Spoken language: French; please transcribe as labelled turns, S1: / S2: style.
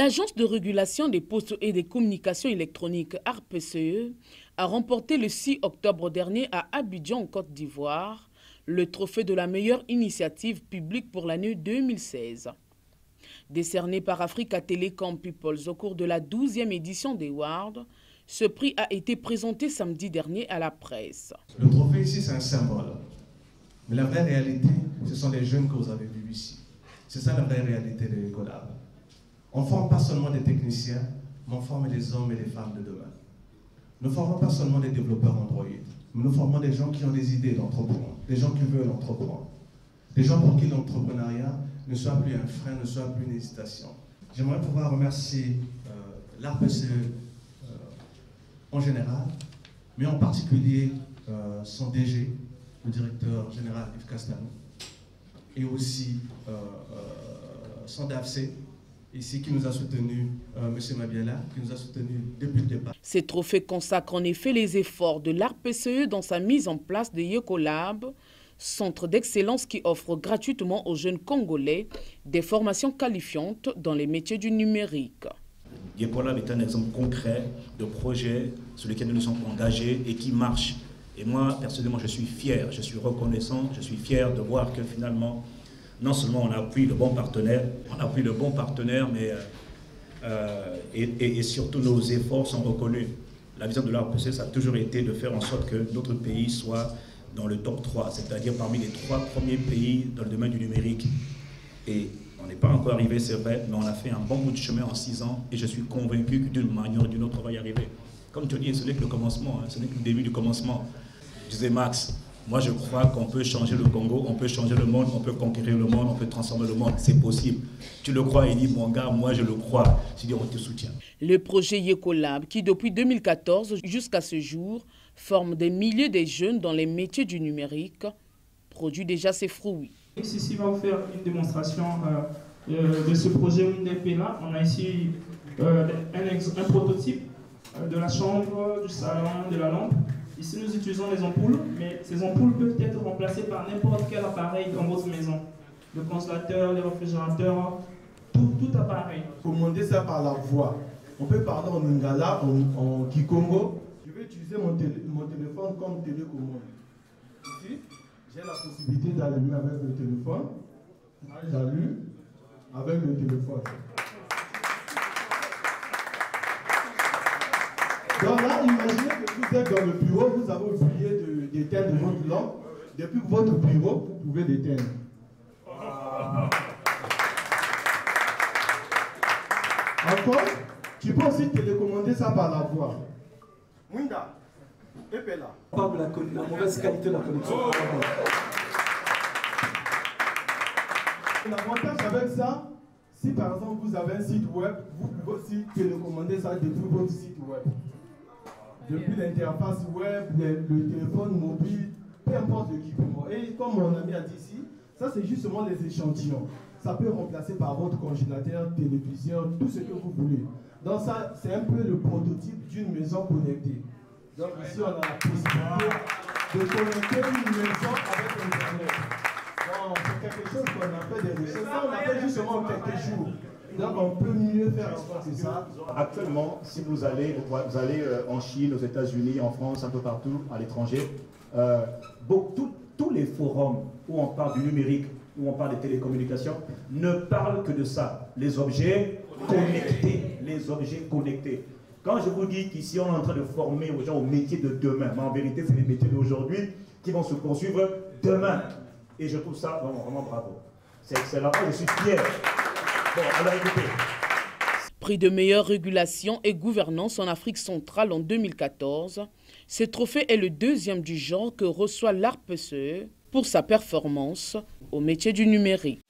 S1: L'Agence de régulation des postes et des communications électroniques ARPCE a remporté le 6 octobre dernier à Abidjan, en Côte d'Ivoire, le trophée de la meilleure initiative publique pour l'année 2016. Décerné par Africa Telecom Peoples au cours de la 12e édition des Awards, ce prix a été présenté samedi dernier à la presse.
S2: Le trophée ici, c'est un symbole. Mais la vraie réalité, ce sont les jeunes que vous avez vus ici. C'est ça la vraie réalité de Ecolab. On ne forme pas seulement des techniciens, mais on forme les hommes et les femmes de demain. Nous ne formons pas seulement des développeurs Android, mais nous formons des gens qui ont des idées d'entreprendre, des gens qui veulent entreprendre, des gens pour qui l'entrepreneuriat ne soit plus un frein, ne soit plus une hésitation. J'aimerais pouvoir remercier l'ARPCE en général, mais en particulier son DG, le directeur général Yves Castanou, et aussi son DAFC, ici qui nous a soutenu, M. Mabiala, qui nous a soutenu depuis le départ.
S1: Ces trophées consacrent en effet les efforts de l'ARPCE dans sa mise en place de Ecolab, centre d'excellence qui offre gratuitement aux jeunes Congolais des formations qualifiantes dans les métiers du numérique.
S3: Ecolab est un exemple concret de projet sur lequel nous sommes engagés et qui marche. Et moi, personnellement, je suis fier, je suis reconnaissant, je suis fier de voir que finalement, non seulement on a pris le bon partenaire, mais et surtout nos efforts sont reconnus. La vision de l'ARPCE, ça a toujours été de faire en sorte que notre pays soit dans le top 3, c'est-à-dire parmi les 3 premiers pays dans le domaine du numérique. Et on n'est pas encore arrivé, c'est vrai, mais on a fait un bon bout de chemin en 6 ans et je suis convaincu que d'une manière ou d'une autre, on va y arriver. Comme tu dis, ce n'est que le commencement, ce n'est que le début du commencement. Je disais Max, moi je crois qu'on peut changer le Congo, on peut changer le monde, on peut conquérir le monde, on peut transformer le monde, c'est possible. Tu le crois, il dit mon gars, moi je le crois, je dis on te soutient.
S1: Le projet Ecolab, qui depuis 2014 jusqu'à ce jour, forme des milliers de jeunes dans les métiers du numérique, produit déjà ses fruits.
S4: Ici, on va vous faire une démonstration de ce projet UNDP là. On a ici un prototype de la chambre, du salon, de la lampe. Ici, nous utilisons les ampoules, mais ces ampoules peuvent être remplacées par n'importe quel appareil dans votre maison. Le congélateur, les réfrigérateurs, tout appareil.
S5: Commander ça par la voix. On peut parler en lingala, en kikongo. Je vais utiliser mon téléphone comme télécommande. Ici, j'ai la possibilité d'allumer avec le téléphone. J'allume avec le téléphone. Donc là, imaginez que vous êtes dans le bureau, vous avez oublié d'éteindre votre lampe. Depuis votre bureau, vous pouvez l'éteindre. Encore, tu peux aussi télécommander ça par la voix. Munda, épela.
S6: La mauvaise qualité de la connexion.
S5: L'avantage avec ça, si par exemple vous avez un site web, vous pouvez aussi télécommander ça depuis votre site web. Depuis l'interface web, le téléphone mobile, peu importe l'équipement. Et comme mon ami a dit ici, ça c'est justement les échantillons. Ça peut remplacer par votre congélateur, télévision, tout ce que vous voulez. Donc ça, c'est un peu le prototype d'une maison connectée. Donc ici, on a la possibilité de connecter une maison avec Internet. Bon, c'est quelque chose qu'on a fait des recherches. Ça, on a fait justement en quelques jours. Donc on peut mieux faire encore que ça.
S7: Actuellement, si vous allez en Chine, aux États-Unis, en France, un peu partout, à l'étranger, tous les forums où on parle du numérique, où on parle des télécommunications, ne parlent que de ça, les objets connectés, les objets connectés. Quand je vous dis qu'ici on est en train de former aux gens au métier de demain, mais en vérité c'est les métiers d'aujourd'hui qui vont se poursuivre demain. Et je trouve ça vraiment bravo. C'est excellent, je suis fier. Bon, alors écoutez.
S1: Prix de meilleure régulation et gouvernance en Afrique centrale en 2014, ce trophée est le 2e du genre que reçoit l'ARPCE pour sa performance au métier du numérique.